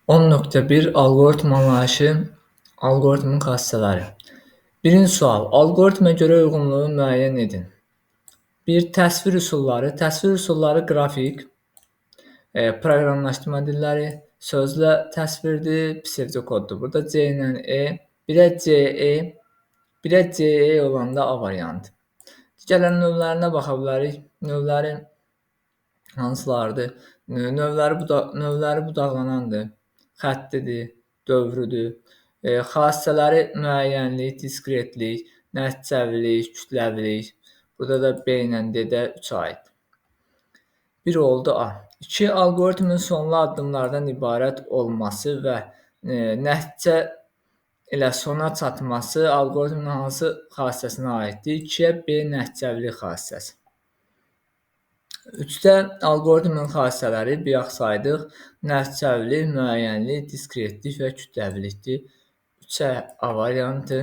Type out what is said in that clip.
10.1 Alqoritm anlayışı, alqoritmin xassələri. Birinci sual. Alqoritmə görə uyğunluğu müəyyən edin. Təsvir üsulları. Təsvir üsulları qrafik, proqramlaşdırma dilləri, sözlə təsvirdir, psevdokoddur. Burada C ilə E, birə CE olanda A variantı. Digərlərin növlərinə baxa bilərik. Növləri hansılardır? Növləri budaqlanandır, xəttidir, dövrüdür. Xassələri müəyyənlik, diskretlik, nəticəvilik, kütləvilik. Burada da B ilə D-də 3 aid. 1 oldu A. 2. Alqoritmin sonlu addımlardan ibarət olması və nəticə ilə sona çatması alqoritmin hansı xassəsinə aiddir? 2-yə B nəticəvilik xassəsi. 3-də alqoritmin xassələri bayaq saydıq. Nəticəvilik, müəyyənlik, diskretlik və kütləvilikdir. 3-ə A variantı.